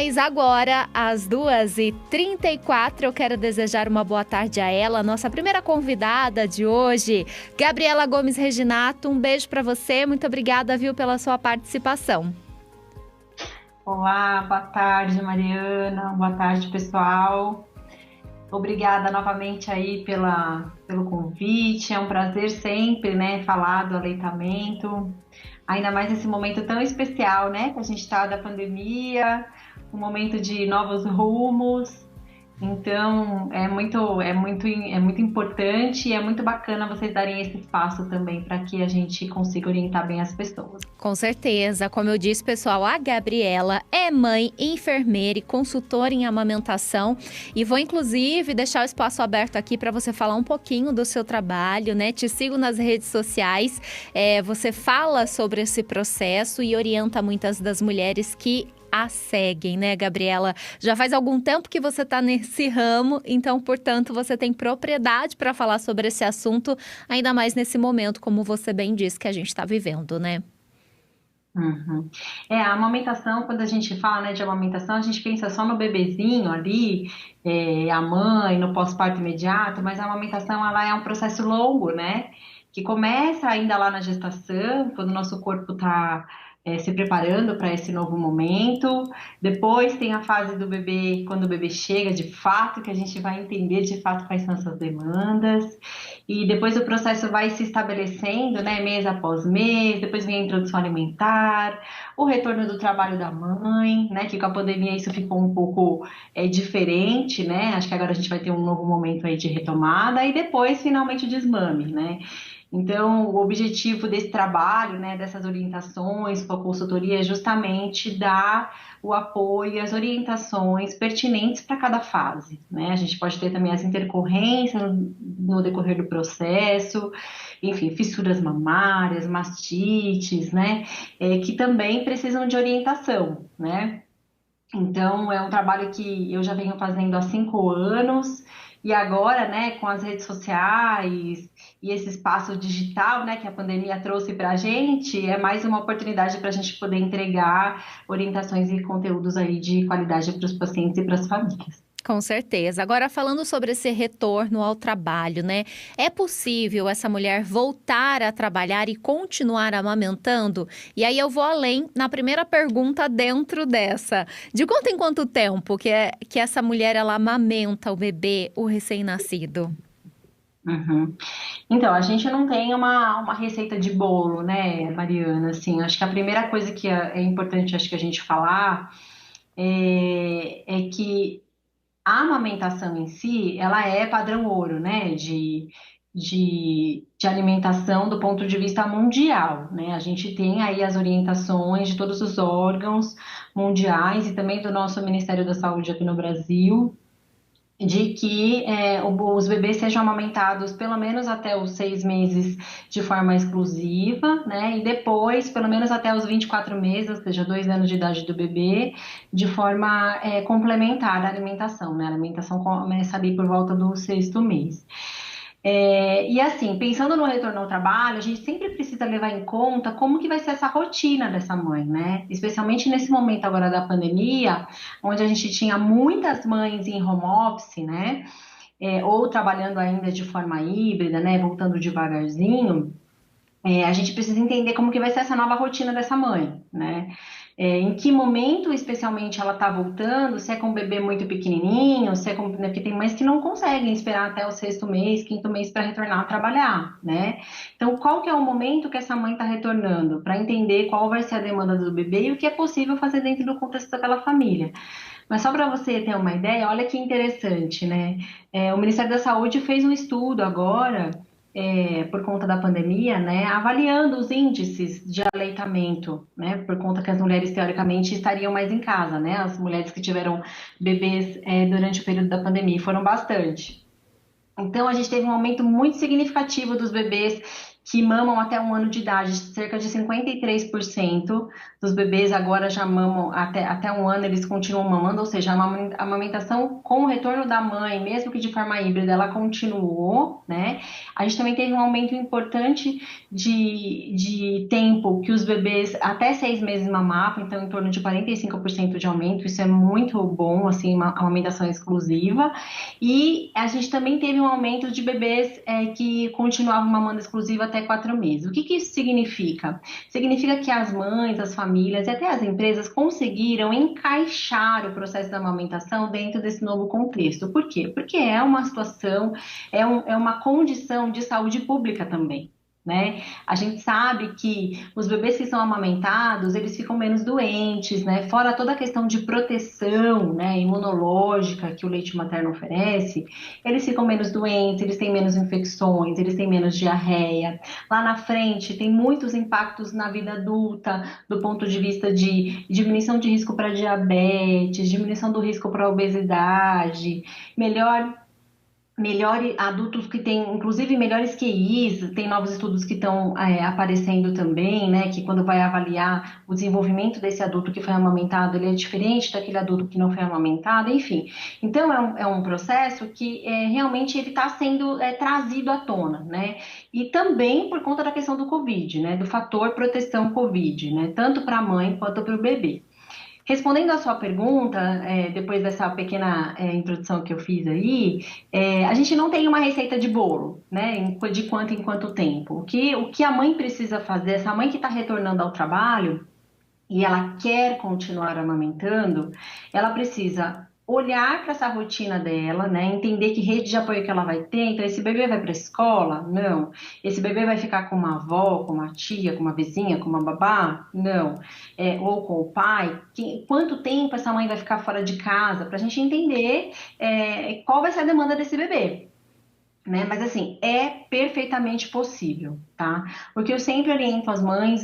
Mas agora, às 2h34, eu quero desejar uma boa tarde a ela, nossa primeira convidada de hoje, Gabriela Gomes Reginato. Um beijo para você, muito obrigada, viu, pela sua participação. Olá, boa tarde, Mariana, boa tarde, pessoal. Obrigada novamente aí pelo convite, é um prazer sempre, né, falar do aleitamento, ainda mais nesse momento tão especial, né, que a gente está da pandemia, um momento de novos rumos. Então, é muito importante e é muito bacana vocês darem esse espaço também para que a gente consiga orientar bem as pessoas. Com certeza, como eu disse, pessoal, a Gabriela é mãe, enfermeira e consultora em amamentação, e vou inclusive deixar o espaço aberto aqui para você falar um pouquinho do seu trabalho, né? Te sigo nas redes sociais, você fala sobre esse processo e orienta muitas das mulheres que a seguem, né, Gabriela? Já faz algum tempo que você está nesse ramo, então, portanto, você tem propriedade para falar sobre esse assunto, ainda mais nesse momento, como você bem disse, que a gente está vivendo, né? Uhum. A amamentação, quando a gente fala, né, de amamentação, a gente pensa só no bebezinho ali, a mãe, no pós-parto imediato, mas a amamentação, ela é um processo longo, né, que começa ainda lá na gestação, quando o nosso corpo está se preparando para esse novo momento. Depois tem a fase do bebê, quando o bebê chega de fato, que a gente vai entender de fato quais são as suas demandas. E depois o processo vai se estabelecendo, né, mês após mês. Depois vem a introdução alimentar, o retorno do trabalho da mãe, né, que com a pandemia isso ficou um pouco diferente, né. Acho que agora a gente vai ter um novo momento aí de retomada e depois finalmente o desmame, né. Então, o objetivo desse trabalho, né, dessas orientações com a consultoria é justamente dar o apoio e as orientações pertinentes para cada fase, né? A gente pode ter também as intercorrências no decorrer do processo, enfim, fissuras mamárias, mastites, né? Que também precisam de orientação, né? Então, é um trabalho que eu já venho fazendo há 5 anos e agora, né, com as redes sociais e esse espaço digital, né, que a pandemia trouxe para a gente, é mais uma oportunidade para a gente poder entregar orientações e conteúdos aí de qualidade para os pacientes e para as famílias. Com certeza. Agora, falando sobre esse retorno ao trabalho, né? É possível essa mulher voltar a trabalhar e continuar amamentando? E aí eu vou além na primeira pergunta dentro dessa. De quanto em quanto tempo que essa mulher ela amamenta o bebê, o recém-nascido? Uhum. Então, a gente não tem uma receita de bolo, né, Mariana? Assim, acho que a primeira coisa que é importante, acho que a gente falar é que a amamentação em si, ela é padrão ouro, né, de alimentação do ponto de vista mundial, né? A gente tem aí as orientações de todos os órgãos mundiais e também do nosso Ministério da Saúde aqui no Brasil, de que os bebês sejam amamentados pelo menos até os 6 meses de forma exclusiva, né? E depois, pelo menos até os 24 meses, ou seja, 2 anos de idade do bebê, de forma complementar à alimentação, né? A alimentação começa ali por volta do 6º mês. E assim, pensando no retorno ao trabalho, a gente sempre precisa levar em conta como que vai ser essa rotina dessa mãe, né? Especialmente nesse momento agora da pandemia, onde a gente tinha muitas mães em home office, né? Ou trabalhando ainda de forma híbrida, né? Voltando devagarzinho. A gente precisa entender como que vai ser essa nova rotina dessa mãe, né? Em que momento, especialmente, ela tá voltando, se é com um bebê muito pequenininho, se é com... né, porque tem mães que não conseguem esperar até o 6º mês, 5º mês para retornar a trabalhar, né? Então, qual que é o momento que essa mãe tá retornando? Para entender qual vai ser a demanda do bebê e o que é possível fazer dentro do contexto daquela família. Mas só para você ter uma ideia, olha que interessante, né? O Ministério da Saúde fez um estudo agora por conta da pandemia, né, avaliando os índices de aleitamento, né, por conta que as mulheres teoricamente estariam mais em casa, né, as mulheres que tiveram bebês durante o período da pandemia foram bastante. Então a gente teve um aumento muito significativo dos bebês que mamam até 1 ano de idade. Cerca de 53% dos bebês agora já mamam até 1 ano, eles continuam mamando, ou seja, a amamentação com o retorno da mãe, mesmo que de forma híbrida, ela continuou, né? A gente também teve um aumento importante de tempo que os bebês até 6 meses mamavam, então em torno de 45% de aumento, isso é muito bom, assim, uma amamentação exclusiva. E a gente também teve um aumento de bebês que continuavam mamando exclusiva até 4 meses. O que que isso significa? Significa que as mães, as famílias e até as empresas conseguiram encaixar o processo da amamentação dentro desse novo contexto. Por quê? Porque é uma situação, é uma condição de saúde pública também. Né? A gente sabe que os bebês que são amamentados, eles ficam menos doentes, né? Fora toda a questão de proteção, né, imunológica que o leite materno oferece, eles ficam menos doentes, eles têm menos infecções, eles têm menos diarreia. Lá na frente, tem muitos impactos na vida adulta, do ponto de vista de diminuição de risco para diabetes, diminuição do risco para obesidade, melhor adultos que têm, inclusive melhores QIs, tem novos estudos que estão aparecendo também, né, que quando vai avaliar o desenvolvimento desse adulto que foi amamentado, ele é diferente daquele adulto que não foi amamentado, enfim. Então é um processo que realmente ele está sendo trazido à tona, né, e também por conta da questão do Covid, né, do fator proteção Covid, né, tanto para a mãe quanto para o bebê. Respondendo à sua pergunta, depois dessa pequena introdução que eu fiz aí, a gente não tem uma receita de bolo, né? De quanto em quanto tempo. O que a mãe precisa fazer, essa mãe que está retornando ao trabalho e ela quer continuar amamentando, ela precisa olhar para essa rotina dela, né? Entender que rede de apoio que ela vai ter. Então, esse bebê vai para a escola? Não. Esse bebê vai ficar com uma avó, com uma tia, com uma vizinha, com uma babá? Não. Ou com o pai? Quanto tempo essa mãe vai ficar fora de casa? Para a gente entender qual vai ser a demanda desse bebê. Né? Mas assim, é perfeitamente possível, tá? Porque eu sempre oriento as mães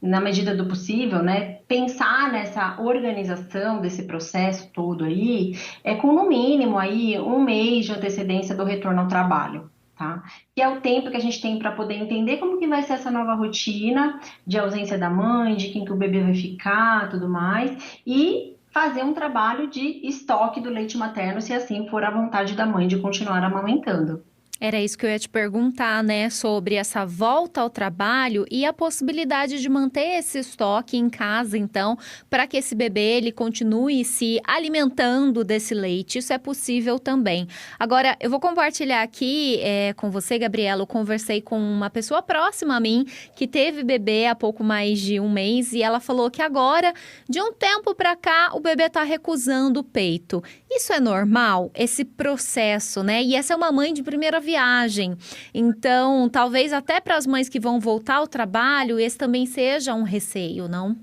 na medida do possível, né, pensar nessa organização desse processo todo aí, com no mínimo aí 1 mês de antecedência do retorno ao trabalho. Tá? Que é o tempo que a gente tem para poder entender como que vai ser essa nova rotina de ausência da mãe, de quem que o bebê vai ficar, tudo mais, e fazer um trabalho de estoque do leite materno, se assim for a vontade da mãe de continuar amamentando. Era isso que eu ia te perguntar, né, sobre essa volta ao trabalho e a possibilidade de manter esse estoque em casa, então, para que esse bebê ele continue se alimentando desse leite. Isso é possível também. Agora, eu vou compartilhar aqui com você, Gabriela. Eu conversei com uma pessoa próxima a mim que teve bebê há pouco mais de 1 mês e ela falou que agora, de um tempo para cá, o bebê está recusando o peito. Isso é normal? Esse processo, né? E essa é uma mãe de primeira viagem. Então, talvez até para as mães que vão voltar ao trabalho, esse também seja um receio, não?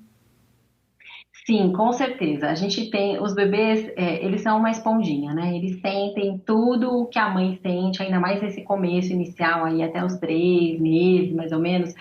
Sim, com certeza. A gente tem, os bebês, eles são uma esponjinha, né? Eles sentem tudo o que a mãe sente, ainda mais nesse começo inicial aí, até os 3 meses, mais ou menos.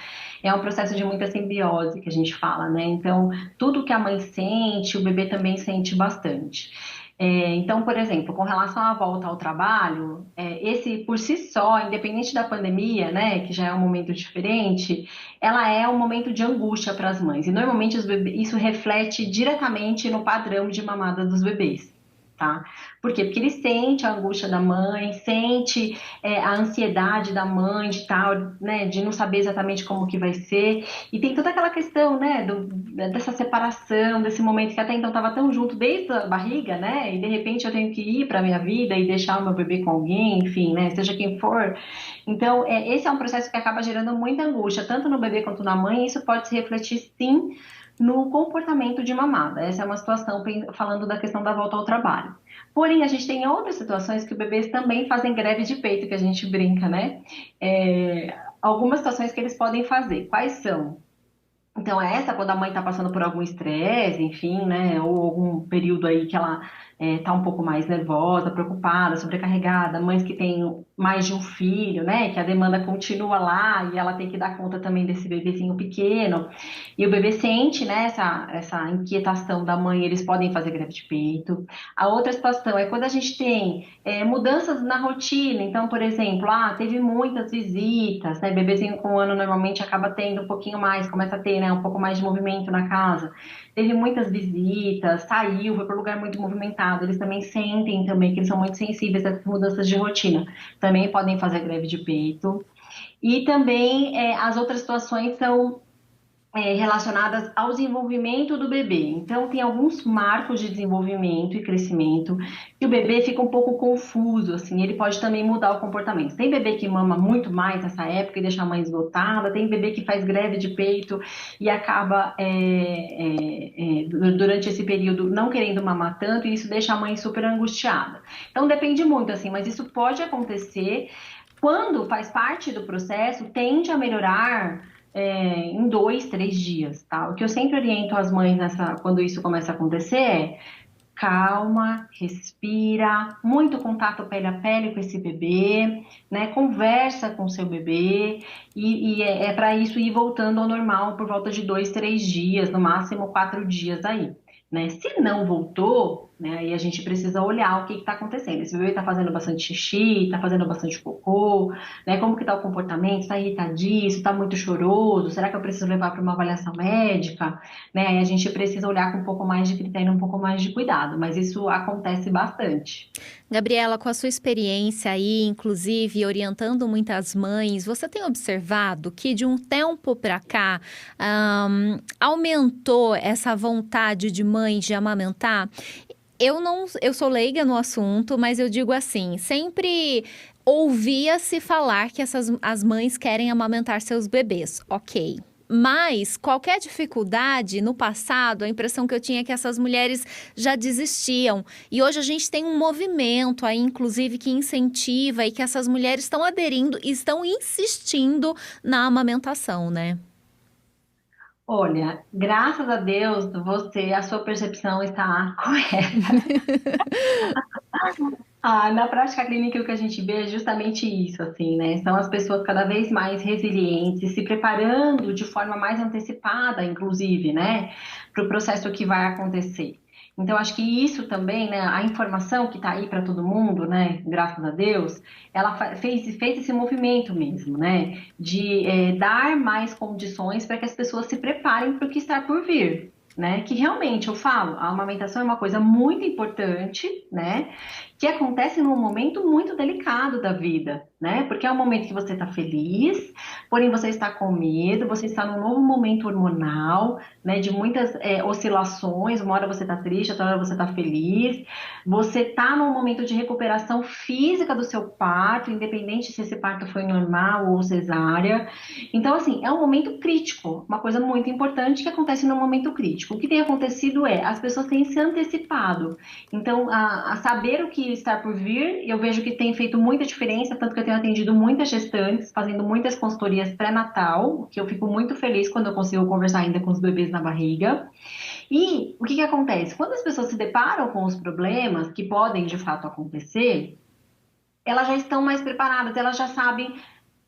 É um processo de muita simbiose que a gente fala, né? Então, tudo que a mãe sente, o bebê também sente bastante. Então, por exemplo, com relação à volta ao trabalho, esse por si só, independente da pandemia, né, que já é um momento diferente, ela é um momento de angústia para as mães. E normalmente isso reflete diretamente no padrão de mamada dos bebês. Tá? Por quê? Porque ele sente a angústia da mãe, sente a ansiedade da mãe de tal, né, de não saber exatamente como que vai ser, e tem toda aquela questão, né, dessa separação, desse momento que até então estava tão junto desde a barriga, né, e de repente eu tenho que ir para minha vida e deixar o meu bebê com alguém, enfim, né, seja quem for. Então, esse é um processo que acaba gerando muita angústia, tanto no bebê quanto na mãe, e isso pode se refletir sim no comportamento de mamada. Essa é uma situação falando da questão da volta ao trabalho. Porém, a gente tem outras situações que os bebês também fazem greve de peito, que a gente brinca, né? Algumas situações que eles podem fazer. Quais são? Então, essa quando a mãe está passando por algum estresse, enfim, né? Ou algum período aí que ela tá um pouco mais nervosa, preocupada, sobrecarregada, mães que têm mais de um filho, né? Que a demanda continua lá e ela tem que dar conta também desse bebezinho pequeno. E o bebê sente, né, essa inquietação da mãe, eles podem fazer greve de peito. A outra situação é quando a gente tem mudanças na rotina. Então, por exemplo, teve muitas visitas, né? Bebezinho com 1 ano normalmente acaba tendo um pouquinho mais, começa a ter, né, um pouco mais de movimento na casa. Teve muitas visitas, saiu, foi para um lugar muito movimentado. Eles também sentem também que eles são muito sensíveis a essas mudanças de rotina. Também podem fazer greve de peito. E também as outras situações são relacionadas ao desenvolvimento do bebê. Então, tem alguns marcos de desenvolvimento e crescimento que o bebê fica um pouco confuso, assim, ele pode também mudar o comportamento. Tem bebê que mama muito mais nessa época e deixa a mãe esgotada, tem bebê que faz greve de peito e acaba durante esse período não querendo mamar tanto e isso deixa a mãe super angustiada. Então, depende muito, assim, mas isso pode acontecer quando faz parte do processo, tende a melhorar em 2, 3 dias, tá? O que eu sempre oriento as mães quando isso começa a acontecer é calma, respira, muito contato pele a pele com esse bebê, né? Conversa com seu bebê e é para isso ir voltando ao normal por volta de 2, 3 dias, no máximo 4 dias aí. Né? Se não voltou, né, aí a gente precisa olhar o que está acontecendo. Esse bebê está fazendo bastante xixi, está fazendo bastante cocô, né? Como que está o comportamento? Está irritadíssimo? Está muito choroso? Será que eu preciso levar para uma avaliação médica? Né? Aí a gente precisa olhar com um pouco mais de critério, um pouco mais de cuidado, mas isso acontece bastante. Gabriela, com a sua experiência aí, inclusive orientando muitas mães, você tem observado que de um tempo para cá aumentou essa vontade de mães de amamentar? Eu sou leiga no assunto, mas eu digo assim, sempre ouvia-se falar que as mães querem amamentar seus bebês, ok. Mas qualquer dificuldade no passado, a impressão que eu tinha é que essas mulheres já desistiam. E hoje a gente tem um movimento aí, inclusive, que incentiva e que essas mulheres estão aderindo e estão insistindo na amamentação, né? Olha, graças a Deus, a sua percepção está correta. Na prática clínica, o que a gente vê é justamente isso, assim, né? São as pessoas cada vez mais resilientes, se preparando de forma mais antecipada, inclusive, né, para o processo que vai acontecer. Então, acho que isso também, né, a informação que está aí para todo mundo, né, graças a Deus, ela fez esse movimento mesmo, né, de dar mais condições para que as pessoas se preparem para o que está por vir. Né, que realmente eu falo, a amamentação é uma coisa muito importante, né? Que acontece num momento muito delicado da vida, né? Porque é um momento que você está feliz, porém você está com medo, você está num novo momento hormonal, né? De muitas oscilações, uma hora você está triste, outra hora você está feliz. Você está num momento de recuperação física do seu parto, independente se esse parto foi normal ou cesárea. Então, assim, é um momento crítico, uma coisa muito importante que acontece num momento crítico. O que tem acontecido as pessoas têm se antecipado. Então, a saber o que está por vir, eu vejo que tem feito muita diferença, tanto que eu tenho atendido muitas gestantes, fazendo muitas consultorias pré-natal, que eu fico muito feliz quando eu consigo conversar ainda com os bebês na barriga. E o que acontece? Quando as pessoas se deparam com os problemas, que podem de fato acontecer, elas já estão mais preparadas, elas já sabem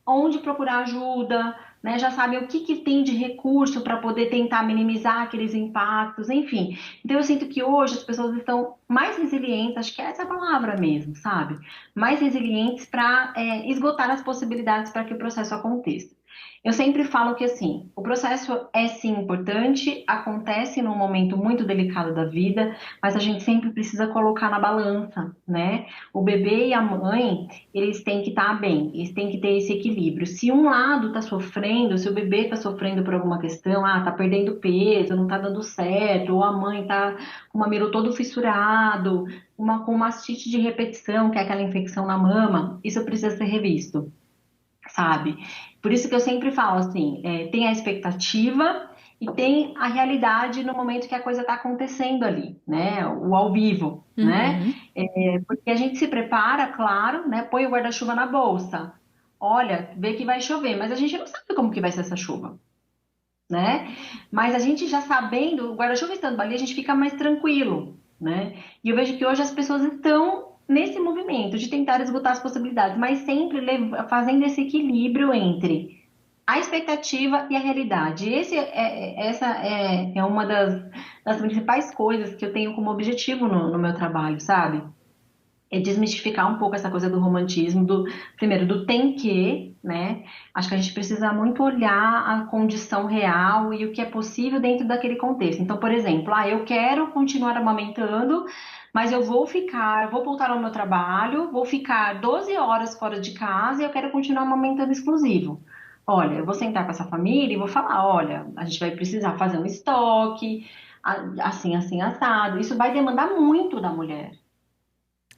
onde procurar ajuda, né? Já sabem o que tem de recurso para poder tentar minimizar aqueles impactos, enfim. Então eu sinto que hoje as pessoas estão mais resilientes, acho que essa é a palavra mesmo, sabe? Mais resilientes para esgotar as possibilidades para que o processo aconteça. Eu sempre falo que assim, o processo é sim importante, acontece num momento muito delicado da vida, mas a gente sempre precisa colocar na balança, né? O bebê e a mãe, eles têm que estar bem, eles têm que ter esse equilíbrio. Se um lado está sofrendo, se o bebê está sofrendo por alguma questão, tá perdendo peso, não tá dando certo, ou a mãe tá com o mamilo todo fissurado, com mastite de repetição, que é aquela infecção na mama, isso precisa ser revisto, sabe? Por isso que eu sempre falo assim, tem a expectativa e tem a realidade no momento que a coisa está acontecendo ali, né? O ao vivo, né? Uhum. Porque a gente se prepara, claro, né? Põe o guarda-chuva na bolsa. Olha, vê que vai chover, mas a gente não sabe como que vai ser essa chuva, né? Mas a gente já sabendo, o guarda-chuva estando ali, a gente fica mais tranquilo, né? E eu vejo que hoje as pessoas estão nesse movimento de tentar esgotar as possibilidades, mas sempre fazendo esse equilíbrio entre a expectativa e a realidade. Essa é uma das principais coisas que eu tenho como objetivo no meu trabalho, sabe? É desmistificar um pouco essa coisa do romantismo, primeiro, do tem que, né? Acho que a gente precisa muito olhar a condição real e o que é possível dentro daquele contexto. Então, por exemplo, eu quero continuar amamentando, mas vou voltar ao meu trabalho, vou ficar 12 horas fora de casa e eu quero continuar amamentando exclusivo. Olha, eu vou sentar com essa família e vou falar, olha, a gente vai precisar fazer um estoque, assim, assim, assado. Isso vai demandar muito da mulher,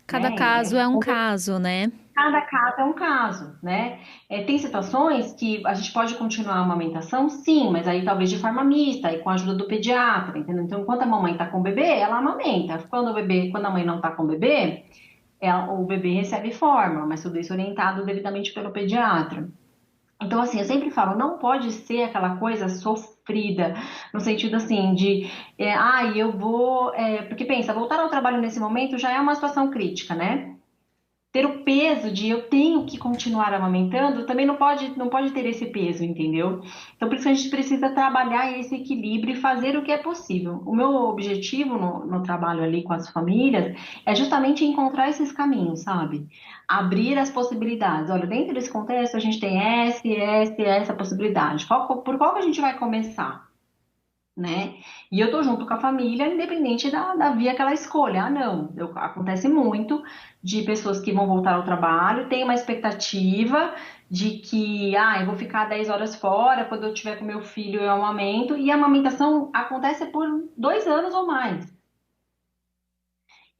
Cada né? caso é um caso, né? Cada caso é um caso, né? Tem situações que a gente pode continuar a amamentação, sim, mas aí talvez de forma mista e com a ajuda do pediatra, entendeu? Então, enquanto a mamãe está com o bebê, ela amamenta. Quando a mãe não está com o bebê, o bebê recebe fórmula, mas tudo isso orientado devidamente pelo pediatra. Então, assim, eu sempre falo, não pode ser aquela coisa sofrida, no sentido assim, eu vou. Porque pensa, voltar ao trabalho nesse momento já é uma situação crítica, né? Ter o peso de eu tenho que continuar amamentando também não pode ter esse peso, entendeu? Então, por isso a gente precisa trabalhar esse equilíbrio e fazer o que é possível. O meu objetivo no trabalho ali com as famílias é justamente encontrar esses caminhos, sabe? Abrir as possibilidades. Olha, dentro desse contexto a gente tem essa possibilidade. Por qual que a gente vai começar? Né? E eu tô junto com a família, independente da via que ela escolha. Não, acontece muito de pessoas que vão voltar ao trabalho, tem uma expectativa de que, eu vou ficar 10 horas fora, quando eu tiver com meu filho eu amamento, e a amamentação acontece por 2 anos ou mais.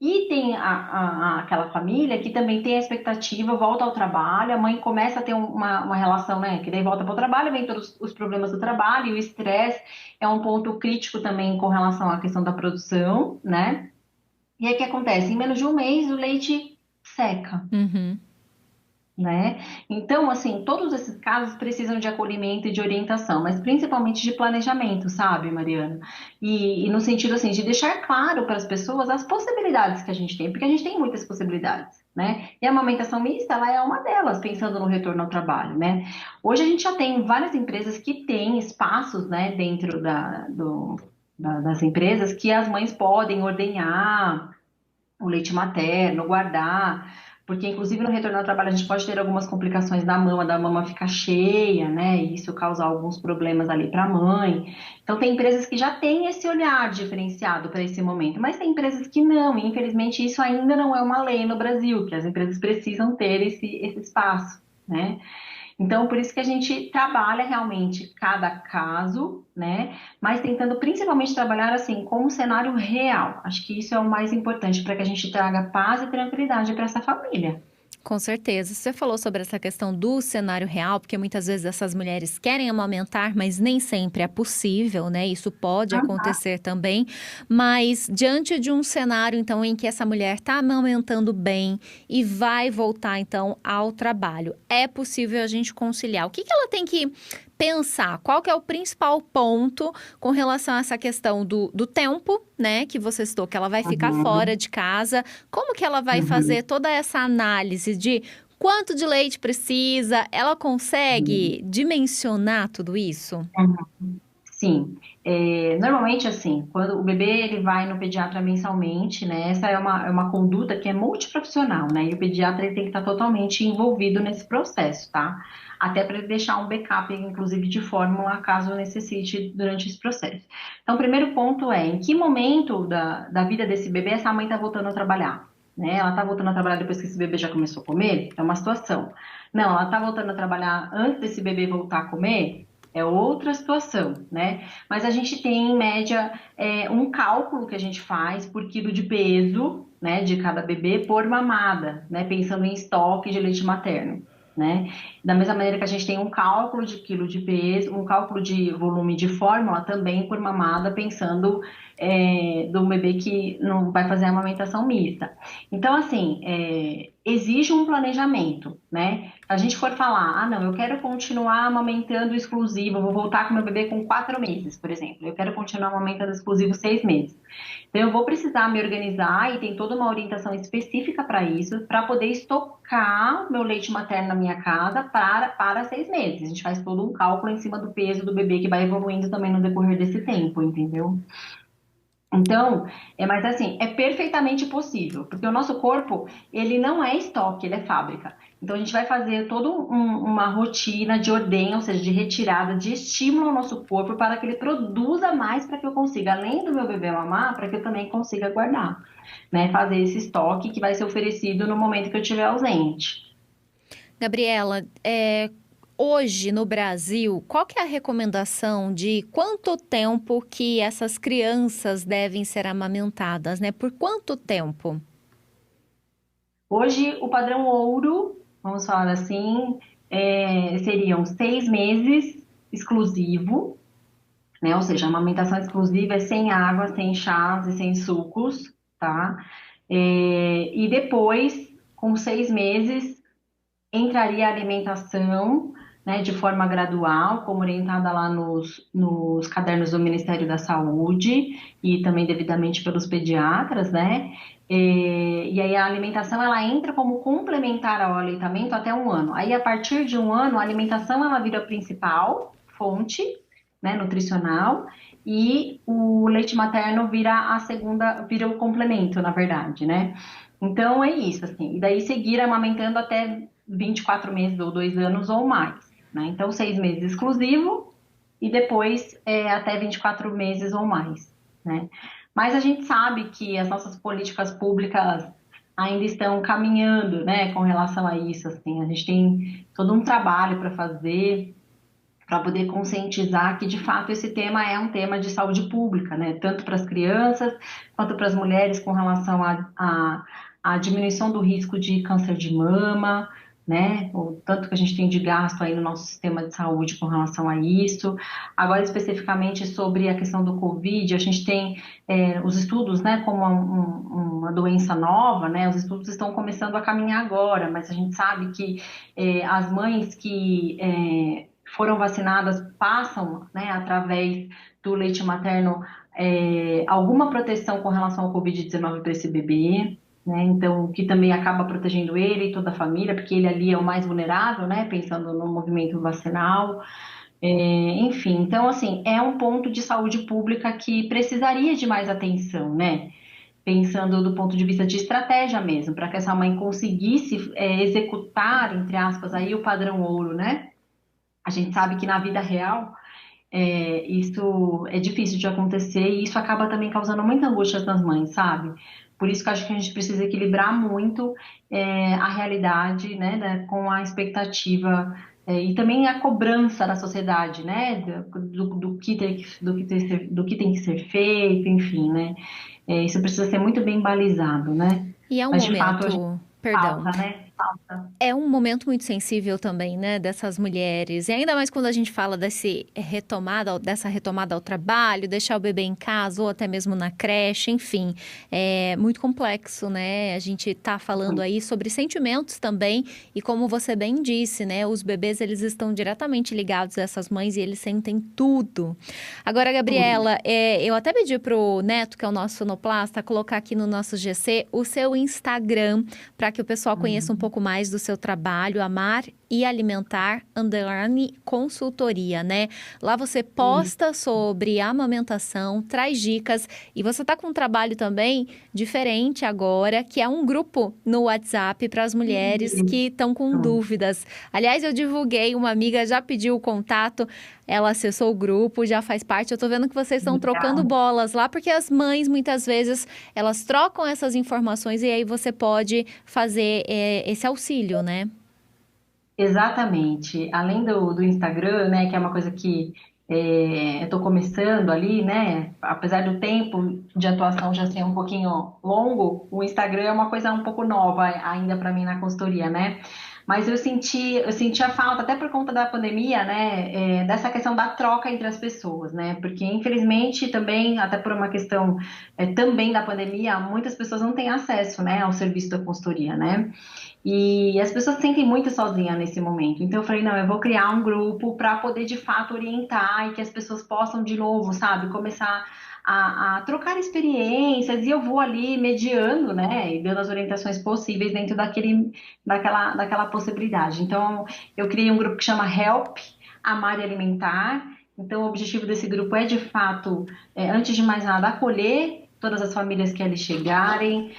E tem aquela família que também tem a expectativa, volta ao trabalho, a mãe começa a ter uma relação, né? Que daí volta para o trabalho, vem todos os problemas do trabalho, e o estresse é um ponto crítico também com relação à questão da produção, né? E aí o que acontece? Em menos de um mês o leite seca, Uhum. né? Então, assim, todos esses casos precisam de acolhimento e de orientação, mas principalmente de planejamento, sabe, Mariana? E no sentido, assim, de deixar claro para as pessoas as possibilidades que a gente tem, porque a gente tem muitas possibilidades, né? E a amamentação mista, ela é uma delas, pensando no retorno ao trabalho, né? Hoje a gente já tem várias empresas que têm espaços, né, dentro das empresas que as mães podem ordenhar o leite materno, guardar, porque inclusive no retorno ao trabalho a gente pode ter algumas complicações da mama ficar cheia, né? E isso causar alguns problemas ali para a mãe. Então tem empresas que já têm esse olhar diferenciado para esse momento, mas tem empresas que não, e infelizmente isso ainda não é uma lei no Brasil, que as empresas precisam ter esse espaço, né? Então, por isso que a gente trabalha realmente cada caso, né? Mas tentando principalmente trabalhar assim com um cenário real. Acho que isso é o mais importante para que a gente traga paz e tranquilidade para essa família. Com certeza. Você falou sobre essa questão do cenário real, porque muitas vezes essas mulheres querem amamentar, mas nem sempre é possível, né? Isso pode acontecer também. Mas diante de um cenário, então, em que essa mulher está amamentando bem e vai voltar, então, ao trabalho, é possível a gente conciliar. O que ela tem que pensar? Qual que é o principal ponto com relação a essa questão do tempo, né? Que você citou, que ela vai ficar Uhum, fora de casa. Como que ela vai uhum, fazer toda essa análise de quanto de leite precisa? Ela uhum, consegue dimensionar tudo isso? uhum. Sim, normalmente assim, quando o bebê ele vai no pediatra mensalmente, né? Essa é uma conduta que é multiprofissional, né? E o pediatra ele tem que estar totalmente envolvido nesse processo, tá? Até para ele deixar um backup, inclusive de fórmula, caso necessite durante esse processo. Então, o primeiro ponto é em que momento da vida desse bebê essa mãe está voltando a trabalhar? Né? Ela está voltando a trabalhar depois que esse bebê já começou a comer? É uma situação. Não, ela está voltando a trabalhar antes desse bebê voltar a comer? É outra situação, né? Mas a gente tem, em média, um cálculo que a gente faz por quilo de peso, né, de cada bebê por mamada, né? Pensando em estoque de leite materno, né? Da mesma maneira que a gente tem um cálculo de quilo de peso, um cálculo de volume de fórmula também por mamada, pensando do bebê que não vai fazer a amamentação mista. Então, assim, exige um planejamento, né? Se a gente for falar, ah, não, eu quero continuar amamentando exclusivo, eu vou voltar com meu bebê com 4 meses, por exemplo, eu quero continuar amamentando exclusivo 6 meses. Então, eu vou precisar me organizar e tem toda uma orientação específica para isso, para poder estocar meu leite materno na minha casa para 6 meses. A gente faz todo um cálculo em cima do peso do bebê que vai evoluindo também no decorrer desse tempo, entendeu? Então, mas assim, é perfeitamente possível, porque o nosso corpo, ele não é estoque, ele é fábrica. Então, a gente vai fazer toda uma rotina de ordenha, ou seja, de retirada, de estímulo ao nosso corpo para que ele produza mais para que eu consiga, além do meu bebê mamar, para que eu também consiga guardar, né? Fazer esse estoque que vai ser oferecido no momento que eu estiver ausente. Gabriela, hoje no Brasil, qual que é a recomendação de quanto tempo que essas crianças devem ser amamentadas, né? Por quanto tempo? Hoje, o padrão ouro, vamos falar assim, seriam 6 meses exclusivo, né? Ou seja, a amamentação exclusiva é sem água, sem chás e sem sucos, tá? E depois, com 6 meses, entraria a alimentação, né, de forma gradual, como orientada lá nos cadernos do Ministério da Saúde e também devidamente pelos pediatras, né? E aí a alimentação ela entra como complementar ao aleitamento até 1 ano. Aí a partir de 1 ano a alimentação ela vira a principal fonte, né, nutricional e o leite materno vira a segunda, vira o complemento, na verdade, né? Então é isso, assim. E daí seguir amamentando até 24 meses ou 2 anos ou mais, né? Então 6 meses exclusivo e depois até 24 meses ou mais, né? Mas a gente sabe que as nossas políticas públicas ainda estão caminhando, né, com relação a isso, assim. A gente tem todo um trabalho para fazer para poder conscientizar que, de fato, esse tema é um tema de saúde pública, né? Tanto para as crianças quanto para as mulheres com relação à diminuição do risco de câncer de mama, né? O tanto que a gente tem de gasto aí no nosso sistema de saúde com relação a isso. Agora, especificamente sobre a questão do Covid, a gente tem os estudos, né, como uma doença nova, né? Os estudos estão começando a caminhar agora, mas a gente sabe que as mães que foram vacinadas passam, né, através do leite materno, alguma proteção com relação ao Covid-19 para esse bebê, né? Então, que também acaba protegendo ele e toda a família, porque ele ali é o mais vulnerável, né? Pensando no movimento vacinal. Enfim, então, assim, é um ponto de saúde pública que precisaria de mais atenção, né? Pensando do ponto de vista de estratégia mesmo, para que essa mãe conseguisse executar, entre aspas, aí o padrão ouro, né? A gente sabe que na vida real isso é difícil de acontecer e isso acaba também causando muita angústia nas mães, sabe? Por isso que eu acho que a gente precisa equilibrar muito a realidade, né, com a expectativa e também a cobrança da sociedade, né, do que tem que ser feito, enfim, né? Isso precisa ser muito bem balizado, né? E é um Mas de fato a gente momento, perdão, falta, né? Falta. é um momento muito sensível também, né, dessas mulheres. E ainda mais quando a gente fala dessa retomada ao trabalho, deixar o bebê em casa ou até mesmo na creche, enfim. É muito complexo, né? A gente tá falando aí sobre sentimentos também. E como você bem disse, né, os bebês, eles estão diretamente ligados a essas mães e eles sentem tudo. Agora, Tudo. Gabriela, eu até pedi pro Neto, que é o nosso sonoplasta, colocar aqui no nosso GC o seu Instagram, para que o pessoal conheça um pouco mais do seu trabalho, Amar e Alimentar Consultoria, né? Lá você posta sobre amamentação, traz dicas e você tá com um trabalho também diferente agora, que é um grupo no WhatsApp para as mulheres que estão com dúvidas. Aliás, eu divulguei, uma amiga já pediu o contato, ela acessou o grupo, já faz parte. Eu tô vendo que vocês estão trocando bolas lá, porque as mães, muitas vezes, elas trocam essas informações e aí você pode fazer esse auxílio, né? Exatamente. Além do Instagram, né, que é uma coisa que eu estou começando ali, né, apesar do tempo de atuação já ser um pouquinho longo, o Instagram é uma coisa um pouco nova ainda para mim na consultoria, né? Mas eu senti a falta, até por conta da pandemia, né, dessa questão da troca entre as pessoas, né? Porque infelizmente também, até por uma questão também da pandemia, muitas pessoas não têm acesso, né, ao serviço da consultoria, né? E as pessoas se sentem muito sozinhas nesse momento. Então eu falei, não, eu vou criar um grupo para poder de fato orientar e que as pessoas possam de novo, sabe, começar a trocar experiências e eu vou ali mediando, né, e dando as orientações possíveis dentro daquela possibilidade. Então eu criei um grupo que chama Help, Amar e Alimentar. Então o objetivo desse grupo é de fato, antes de mais nada, acolher todas as famílias que ali chegarem,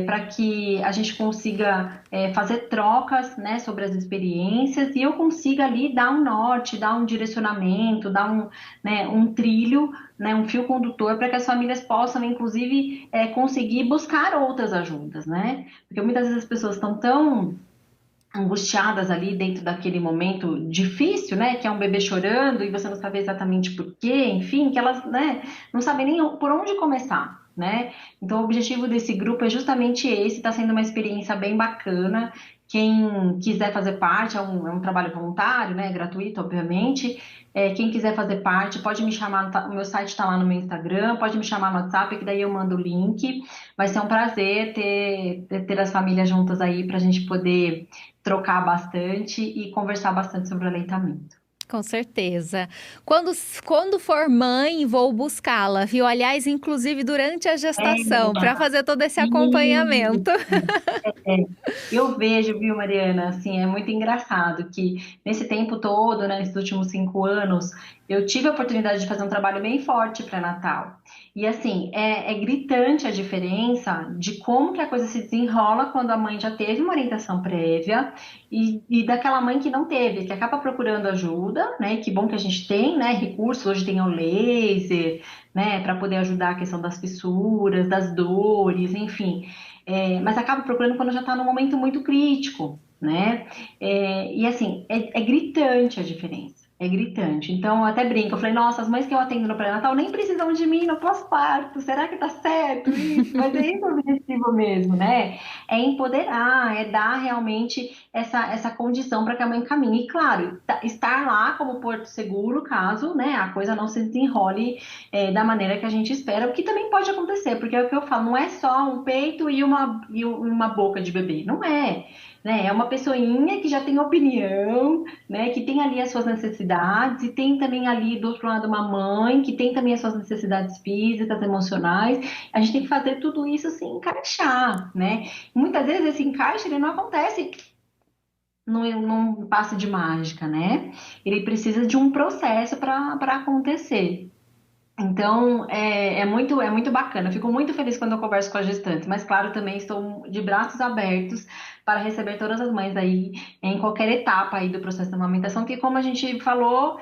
para que a gente consiga fazer trocas, né, sobre as experiências e eu consiga ali dar um norte, dar um direcionamento, dar né, um trilho, né, um fio condutor para que as famílias possam, inclusive, conseguir buscar outras ajudas, né? Porque muitas vezes as pessoas estão tão angustiadas ali dentro daquele momento difícil, né, que é um bebê chorando e você não sabe exatamente por quê, enfim, que elas, né, não sabem nem por onde começar, né? Então o objetivo desse grupo é justamente esse, está sendo uma experiência bem bacana. Quem quiser fazer parte, é um trabalho voluntário, né, gratuito, obviamente. Quem quiser fazer parte, pode me chamar, o meu site está lá no meu Instagram, pode me chamar no WhatsApp, que daí eu mando o link. Vai ser um prazer ter as famílias juntas aí para a gente poder trocar bastante e conversar bastante sobre o aleitamento. Com certeza. Quando for mãe, vou buscá-la, viu? Aliás, inclusive durante a gestação, para fazer todo esse Isso. acompanhamento. É, eu vejo, viu, Mariana, assim, é muito engraçado que nesse tempo todo, né, nesses últimos 5 anos, eu tive a oportunidade de fazer um trabalho bem forte pré-natal. E assim, é gritante a diferença de como que a coisa se desenrola quando a mãe já teve uma orientação prévia e daquela mãe que não teve, que acaba procurando ajuda, né? E que bom que a gente tem, né, recursos, hoje tem o laser, né, para poder ajudar a questão das fissuras, das dores, enfim. Mas acaba procurando quando já está num momento muito crítico, né? E assim, é gritante a diferença. É gritante. Então, eu até brinco. Eu falei, nossa, as mães que eu atendo no pré-natal nem precisam de mim no pós-parto. Será que tá certo isso? Mas é esse o objetivo mesmo, né? É empoderar, é dar realmente essa condição para que a mãe caminhe. E, claro, estar lá como porto seguro, caso, né, a coisa não se desenrole da maneira que a gente espera, o que também pode acontecer, porque é o que eu falo, não é só um peito e uma boca de bebê, não é, né? É uma pessoinha que já tem opinião, né? Que tem ali as suas necessidades e tem também ali do outro lado uma mãe que tem também as suas necessidades físicas, emocionais. A gente tem que fazer tudo isso se encaixar, né? Muitas vezes esse encaixe ele não acontece num passe de mágica, né? Ele precisa de um processo para acontecer. Então, é muito bacana. Eu fico muito feliz quando eu converso com as gestantes, mas, claro, também estou de braços abertos para receber todas as mães aí em qualquer etapa aí do processo da amamentação, que, como a gente falou,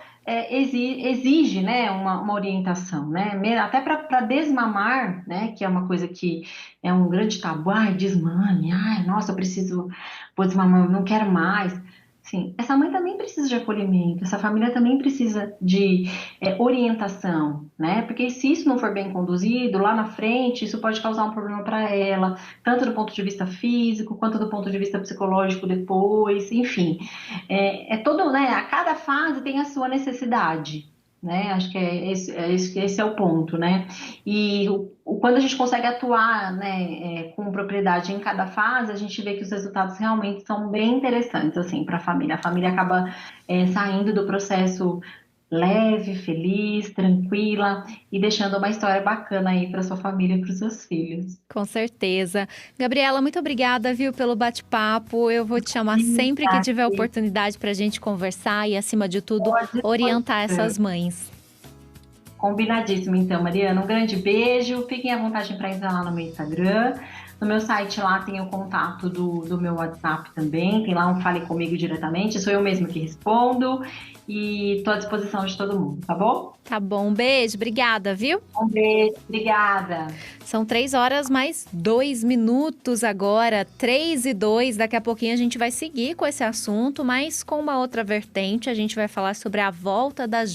exige, né, uma orientação, né? Até para desmamar, né, que é uma coisa que é um grande tabu. Ai, desmame, ai, nossa, eu preciso, vou desmamar, eu não quero mais. Sim, essa mãe também precisa de acolhimento, essa família também precisa de orientação, né? Porque se isso não for bem conduzido, lá na frente, isso pode causar um problema para ela, tanto do ponto de vista físico, quanto do ponto de vista psicológico depois, enfim. Todo, né? A cada fase tem a sua necessidade, né? Acho que esse é o ponto, né? E quando a gente consegue atuar, né, com propriedade em cada fase, a gente vê que os resultados realmente são bem interessantes, assim, para a família. A família acaba saindo do processo leve, feliz, tranquila e deixando uma história bacana aí para sua família e para os seus filhos. Com certeza. Gabriela, muito obrigada, viu, pelo bate-papo. Eu vou te chamar Sim, sempre que tá tiver aqui. oportunidade para a gente conversar e, acima de tudo, Pode, orientar pode. essas mães. Combinadíssimo, então, Mariana. Um grande beijo. Fiquem à vontade para entrar lá no meu Instagram. No meu site lá tem o contato do meu WhatsApp também. Tem lá um Fale Comigo diretamente. Sou eu mesma que respondo. E estou à disposição de todo mundo, tá bom? Tá bom, um beijo, obrigada, viu? Um beijo, obrigada. São 3 horas mais 2 minutos agora, 3:02. Daqui a pouquinho a gente vai seguir com esse assunto, mas com uma outra vertente. A gente vai falar sobre a volta das